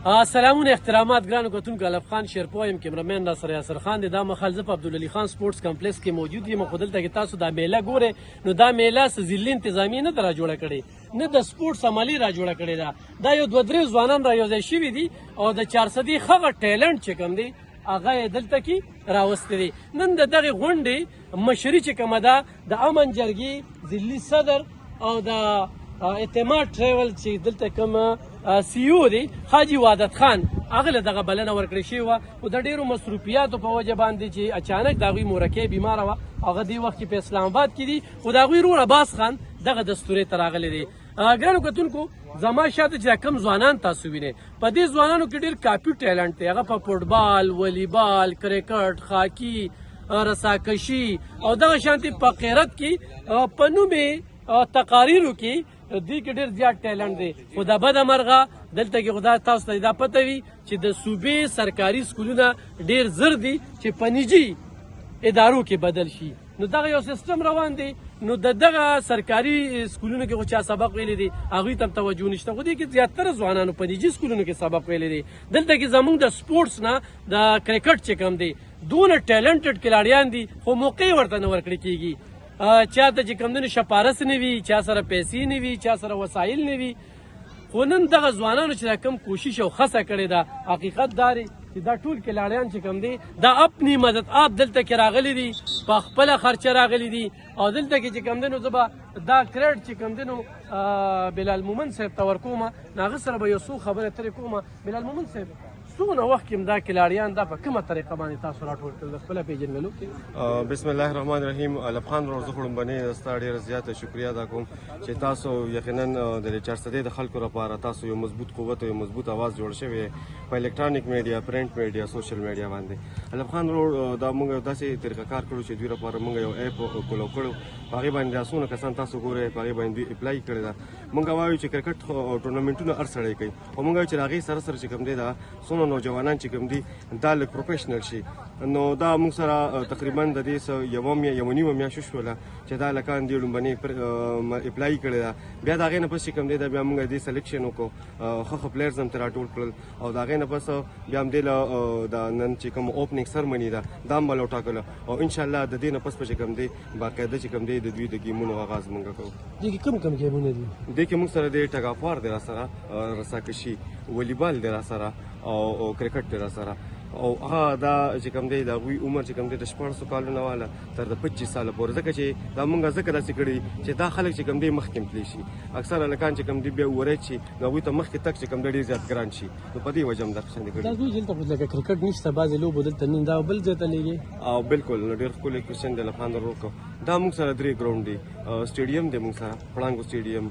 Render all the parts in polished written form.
سلامونه احترامات ګرانو کتونکو الف خان شیرپو یم کیمرمین ناصر یاسر خان دی دا مخال زه په عبدالعلي خان سپورټس کمپلیکس کې موجود یم خو دلته کې تاسو دا میله ګورئ نو دا میله څه ضلعي انتظامیه نه ده را جوړه کړې نه د سپورټس عملي را جوړه کړې ده دا یو دوه درې ځوانان را یوځای شوي دي او د چارسدي هغه ټیلنټ چې کوم دی هغه یې دلته کې راوستی دی نن د دغې غونډې مشري چې کومه ده د امن جرګې ضلعي صدر او د اعتماد ټریول چې دلته کوم سی او دی حاجي وعدت خان هغه له دغه بلنه ورکړې شوې وه خو د ډېرو مصروفیاتو په وجه باندې چې اچانک د هغوی مورکۍ بیماره وه هغه دې وخت کې په اسلام آباد کې دي خو د هغوی رور عباس خان دغه دستورې ته راغلی دی ګرانو کتونکو زما شاته چې کم ځوانان تاسو وینئ په دې ځوانانو کې ډېر کافي ټیلنټ دی هغه په فوټبال والیبال کرکټ خاکي رساکشي او دغه شانتې په قیرت کې په نومې تقاریرو کې دوی کې ډېر زیات ټیلنټ دی خو د بده مرغه دلته کې خو دا تاسو ته دا پته وي چې د صوبې سرکاري سکولونه ډېر زر دي چې په نجي ادارو کې بدل شي نو دغه یو سیستم روان دی نو د دغه سرکاري سکولونو کې خو چا سبق ویلی دی هغوی ته توجه نشته خو دې کې زیاتره ځوانانو په نجي سکولونو کې سبق ویلی دی دلته کې زموږ د سپورټس نه د کرکټ چې کوم دی دونه ټیلنټډ کلاړیان دي خو موقع ورته نه ورکړل کېږي چاته چې کوم دی نو شپارس نه وي چا سره پیسې نه وي چا سره وسایل نه وي خو نن دغه ځوانانو چې دا کم کوشش او هڅه کړې ده حقیقت دا دی چې دا ټول کلاړیان چې کوم دی دا اپنی مدد آپ دلته کې راغلي دي په خپله خرچه راغلي دي او دلته کې چې کوم دی نو زه به دا کریډ چې کوم دی نو بلال مومن صاحب ته ورکوم نو هغه سره به یو څو خبرې ترې کوم بلال مومن صاحب څونه وخت کې دا کلاړیان دا په کومه طریقه باندې تاسو راټول کړل د خپله پیژنګلو کې بسم الله الرحمن الرحیم الف خان ورو زه خړمبنې ستا ډېره زیاته شکریه ادا کوم چې تاسو یقینا د چارسدې د خلکو لپاره تاسو یو مضبوط قوت او یو مضبوط اواز جوړ شوی په الکترونیک میډیا پرنټ میډیا سوشل میډیا باندې الف خان ورو دا موږ داسې طریقه کار کړو چې دوی لپاره موږ یو اپ کولو کړو په هغې باندې اسونه کسان تاسو ګورئ په هغې باندې دوی اپلای کړی ده موږ وایو چې کرکټ ټورنمنټونه هر سړی کوي خو موږ وایو چې د هغې سره سره چې کوم دی دا څونه نوجوانان چې کوم دي دا لږ پروفیشنل شي نو دا موږ سره تقریبا د دې یوه نیمه میاشت شوله چې دا هلکان دې لومبنۍ اپلای کړې ده بیا د هغې نه پس چې کوم دی دا بیا موږ دې سلیکشن وکړو ښه ښه پلیرز هم ترې راټول کړل او د هغې نه پس بیا هم دې له د نن چې کوم اوپننګ سرمني ده دا هم به له وټاکله او انشاءالله د دې نه پس به چې کوم دی باقاعده چې کوم دی د دوی د ګیمونو آغاز موږ کوو دې کې کوم ګیمونه دي دې کې موږ سره د ټګافوار دی را سره رساکشي والیبال دی را سره او کرکټ دی را سره او هغه دا چې کوم دی د هغوی عمر چې کوم دی د 1400 کالونو واله تر د 25 ساله پورې ځکه چې دا موږ ځکه داسې کړي چې دا خلک چې کوم دی مخکې تللی شي اکثر هلکان چې کوم دی بیا وورید شي نو هغوی ته مخکې تګ چې کوم دی ډېر زیات ګران شي نو په دې وجه هم دا قسم دی کړي دا دوی دلته لکه کرکټ نشته بعضې لوبو دلته نن دا بل ځای ته لیږي او بالکل نو ډېر ښکلی کوېشن دی لفان وکړو دا موږ سره 3 ګراوند دی سټیډیم دی موږ سره پړانګو سټیډیم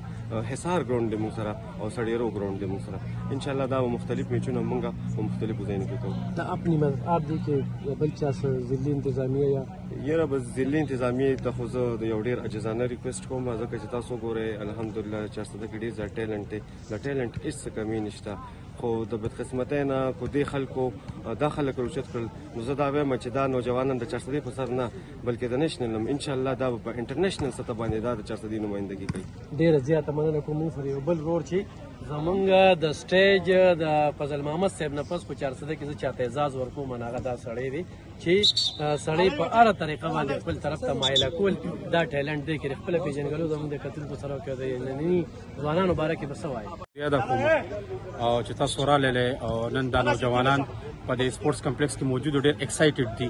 حصار ګراوند دی موږ سره او سړیرو ګراوند دی موږ سره انشاءالله دا مختلف میچونه موږ په مختلفو ځایونو کې کوو دا اپنی مدد آپ دی کې بل چا سره ضلعي انتظامیه یا یاره بس ضلعي انتظامیې ته خو زه د یو ډېر عجزانه ریکویسټ کوم ځکه چې تاسو ګورئ الحمدلله چارسده کې ډېر زیات ټیلنټ دی د ټیلنټ هېڅ څه کمي نشته خو د بدقسمتۍ نه کو دې خلکو دا خلک روچت کړل نو زه دا وایم چې دا نوجوانان د چارسدې په سر نه بلکې د نیشنل هم انشاءالله دا په انټرنیشنل سطح باندې دا د چارسدې نمایندګي کوي ډېره زیاته مننه کوم موږ سره یو بل رور چې زمونږ د سټیج د فضل محمد صاحب نه پس په چارسده کې زه چاته اعزاز ورکوم هغه دا سړی دی چې سړی په هره طریقه باندې خپل طرف ته مایله کول دا ټیلنټ دی چې خپله پېژنګلو زموږ د کتونکو سره کې د ننني ځوانانو باره کې به څه وایي یاده کوم او چې تاسو راغللی او نن دا نوجوانان په دې سپورټس کمپلیکس کې موجود ډېر ایکسایټډ دي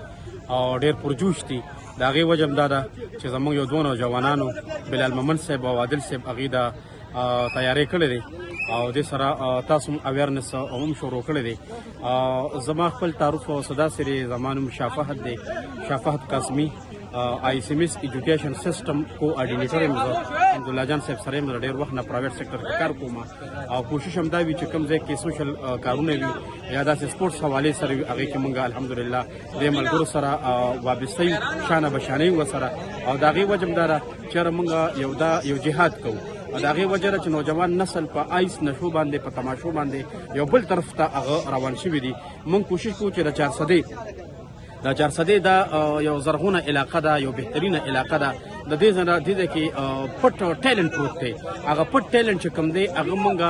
او ډېر پرجوش دي د هغې وجه هم دا ده چې زموږ یو دوه نوجوانانو بلال مومن صاحب او عادل صاحب هغې دا تیاری کړې دی او دې سره تاسو هم اویرنس هم شروع کړی دی زما خپل تعارف او صدا سری زما نوم شافهد دی شافهد قاسمي آی سی ایم ایس ایجوکیشن سیستم کو اډینیټر یم زه عبدالله جان صاحب سره یم ډېر وخت نه پرایویټ سیکټر کې کار کوم او کوشش هم دا وي چې کوم ځای کې سوشل کارونه وي یا داسې سپورټس حوالې سره وي هغې کې موږ الحمدلله دې ملګرو سره وابسته یو شانه بشانه یو ورسره او د هغې وجه هم دا ده چېرې موږ یو جهاد کوو د هغې وجه ده چې نوجوان نسل په آیس نشو باندې په تماشو باندې یو بل طرف ته هغه روان شوي دي موږ کوشش کوو چې د چارسدې دا یو زرغونه علاقه ده یو بهترینه علاقه ده د دې ځنه د دې کې پټ ټیلنت پروت دی هغه پټ ټیلنت چې کوم دی هغه مونږه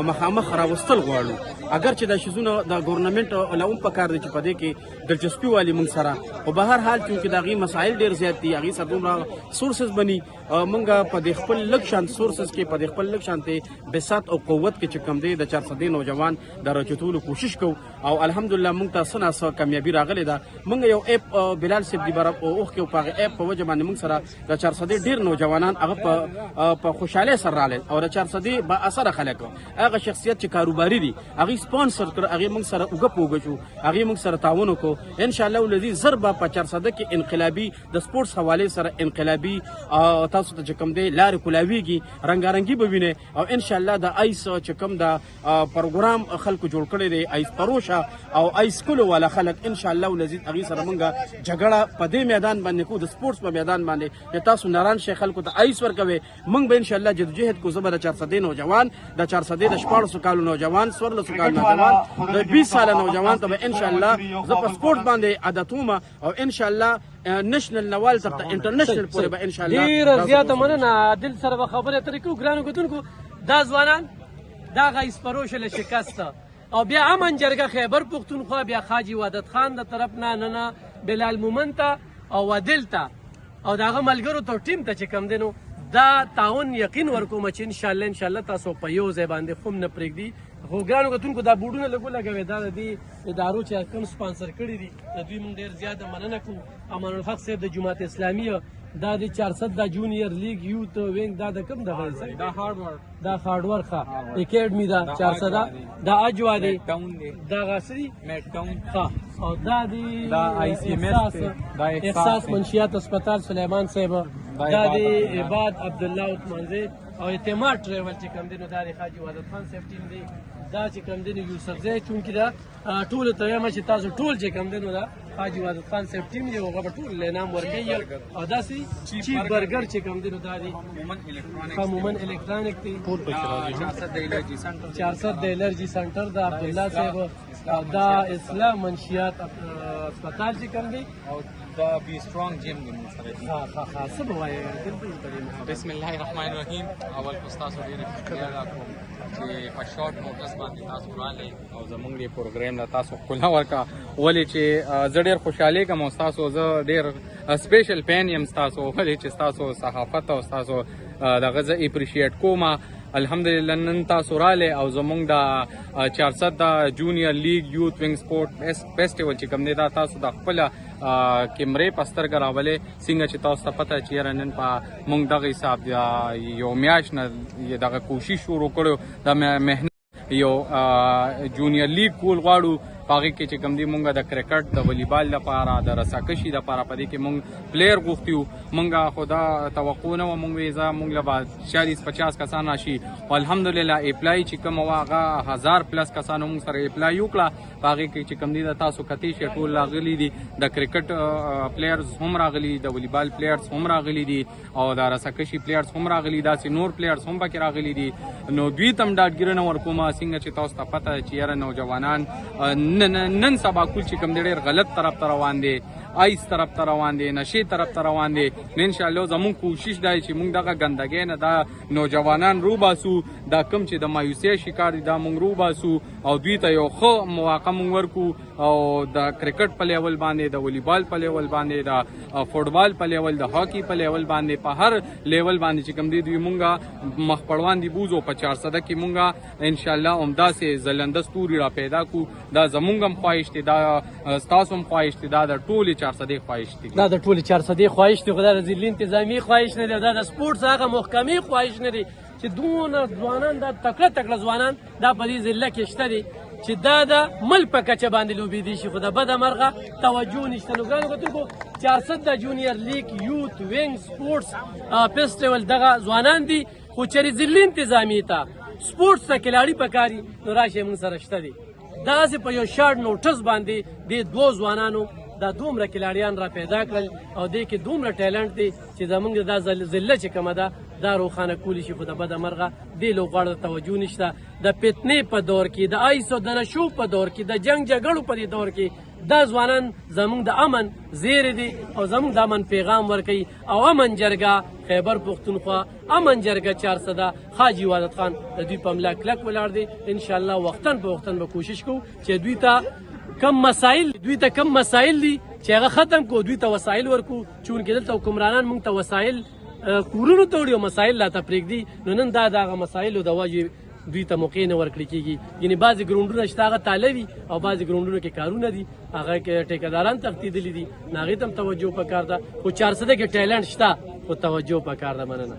مخامخ راوستل غواړو اگر چې دا شیزونه د ګورنمنت لوم په کار دی چې په دې کې دلچسپي والی مونږ سره او به هر حال چې د هغې مسایل ډېر زیات دي هغې سره دومره سورسز بني مونږ په دې خپل لږ شان سورسز کې په دې خپل لږ شانتې بساط او قوت کې چې کوم دی د 400 نوجوان د راچتولو کوشش کوو او الحمدلله مونږ ته څه ناڅه کامیابي راغلې ده مونږ یو اپ بلال صاحب دی برابر اوخ کې په هغه اپ په وجه باندې مونږ سره د 400 ډېر نوجوانان هغه په خوشحالۍ سره راغلل او د 400 با اثر خلک هغه شخصیت چې کاروباري دي هغه سپانسر کړ هغه مونږ سره وګ پوګ شو هغه مونږ سره تعاون وکړو ان شاء الله ولذي ضربه په 400 کې انقلابي د سپورتس حواله سره انقلابي تاسو ته کوم دی لار کولاویږي رنگارنګي به ویني او ان شاء الله د ایس چې کوم د پروګرام خلکو جوړ کړی دی ایس پروشا او ایس کولو والا خلک ان شاء الله ولذي هغه سره مونږه جګړه په دې میدان باندې کو د سپورتس په میدان باندې تاسو ناران شیخ خلکو ته ایس ورکوي مونږ به ان شاء الله جدوجہد کو زبر 400 نوجوان د 400 د 14 کالو نوجوان 14 کالو نوجوان د 20 سال نوجوان ته ان شاء الله ز په سپورت باندې عادتومه او ان شاء الله نېشنل نوال تر انټرنیشنل پورې به ان شاء الله ډیر زیاته مننه دل سره خبره ترې کو ګرانو کتونکو دا ځوانان دا غیس پروش له شکست او بیا امن جرګه خیبر پختونخوا بیا خاجي وادت خان د طرف نه بلال مومنتا او ودلتا او داغه ملګرو ته ټیم ته چې کم دینو دا تعاون یقین ورکوم چې ان شاء الله تاسو په یو ځای باندې خوم نه پرېږدي خو ګرانو کتونکو دا بورډونه لګوي دا د دې ادارو چې کوم سپانسر کړي دي د دوی مونږ ډېر زیاته مننه کوو امان الحق صاحب د جماعت اسلامي دا د 400 د جونیئر لیگ یوت وینګ دا د کوم د غړي دا هارډ ورک اکیډمي دا 400 دا اجوا دی دا غسری میټ ټاون او دا دی دا آی سی ام اس دا احساس منشیات هسپتال سلیمان صاحب دا دی عباد عبدالله عثمانزی او اعتماد ټریول چې کوم دینو دا د حاجی وحدت خان صاحب ټیم دی دا چې کوم دینو یوسف زی چونکی دا ټول ته یم چې تاسو ټول چې کوم دینو دا حاجی وحدت خان صاحب ټیم دی هغه ټول نام ورکوي او داسې چیف برګر چې کوم دینو دا دی مومن الکترونیک دی ټول په 400 د الرجی سنټر دا عبدالله صاحب دا اسلام منشیات هسپتال چې کوم دی او دا بی سترونګ جیم دی ها څه به وایي بسم الله الرحمن الرحیم اول استاد ډیر شکریہ ادا کوم چې په شارټ نوټس باندې تاسو راغلي او زموږ دی پروګرام لا تاسو خپل ورکا ولې چې زه ډیر خوشاله کوم تاسو زه ډیر سپیشل پین یم تاسو ولې چې تاسو صحافت او تاسو دغه زه اپریشیټ کوم الحمدلله نن تاسو رااله او زمونږ د 400 د جونیئر لیگ یوت وینګ سپورت فیسټیوال چې کوم دی دا تاسو د خپل کیمرې پستر غراولې څنګه چې تاسو ته پته چې نن په مونږ دغه حساب یو میاش نه دغه کوشش شروع کړو د مهنت یو جونیئر لیگ کول غواړو پاغي کې چې کوم دی مونږه د کرکټ د والیبال لپاره د رساکشي لپاره پدې کې مونږ پلیئر غوښتیو مونږه خدا توقع نه مونږ ویزا مونږ له 40-50 کسان راشي او الحمدلله اپلای چې کوم واغه 1000 پلس کسانو مونږ سره اپلای وکړه پاغي کې چې کوم دی د تاسو کتی شي ټول راغلي دي د کرکټ پلیئرز هم راغلي د والیبال پلیئرز هم راغلي دي او د رساکشي پلیئرز هم راغلي دي چې نور پلیئرز هم پکې راغلي دي نو دوی تم ډاډګرنه ورکوما څنګه چې تاسو ته پته چې یاره نوجوانان نن سبا کول چې کوم ډېر غلط طرف ته روان دي ایس طرف ته روان دي نشي طرف ته روان دي ان شاء الله زموږ کوشش دی چې موږ دغه ګندګۍ نه دا نوجوانان روباسو دا کم چې د مایوسۍ شکار دي دا موږ روباسو او دوی ته یو ښه مواقع موږ ورکو او د کرکټ په لیول باندې د والیبال په لیول باندې د فوټبال په لیول د هاکی په لیول باندې په هر لیول باندې چې کوم دي دوی مونږه مخ پړوان دي بوزو په 400 کې مونږه ان شاء الله عمدا سي زلنده ستوري را پیدا کو دا زمونږم خواهش دي دا تاسو هم خواهش دي دا د ټولي 400 خواهش دي دا د ټولي 400 خواهش دي خدای رضی انتظامی خواهش نه دی دا د سپورتس هغه محکمي خواهش نه دی چې دونه ځوانان دا تکړه ځوانان دا په دې ضلع کې شته دي چې دا د مل په کچه باندې لوبي دي شي خو د بده مرغه توجه نشته نو ګانو کتو 400 د جونیئر لیگ یوت وینګ سپورتس فیسټیوال دغه ځوانان دي خو چې ضلع انتظامی ته سپورتس ته کلاړي پکاري نو راشه موږ سره شته دي دغه په یو شارټ نوټس باندې د دوه ځوانانو دا دومره کلاړیان را پیدا کړل او دې کې دومره ټیلنټ دی چې زمونږ د ضلع چې کومه ده دا روښانه کولی شي خو د بده مرغه دې لوبغاړو ته توجه نشته د فتنې په دور کې د آیس او د نشو په دور کې د جنگ جګړو په دې دور کې دا ځوانان زموږ د امن زیری دي او زموږ د امن پیغام ورکوي او امن جرګه خیبر پښتونخوا امن جرګه 400 حاجی عبادت خان د دوی په ملا کلک ولاړ دي ان شاء الله وختن په وختن به کوشش کوو چې دوی ته کم مسایل دي چې هغه ختم کو دوی ته وسایل ورکو چونکې دلته حکمرانان موږ ته وسایل کورونو ته وړي او مسایل لا ته پرېږدي نو نن دا دغه مسایلو د وجې دوی ته موقع نه ورکړل کېږي یعنې بعضې ګراونډونه شته هغه تاله وي او بعضې ګراونډونو کې کارونه دي هغه کې ټیکهداران تښتېدلي دي نو هغې ته هم توجه پکار ده خو 400 کې ټیلنټ شته خو توجه پکار ده مننه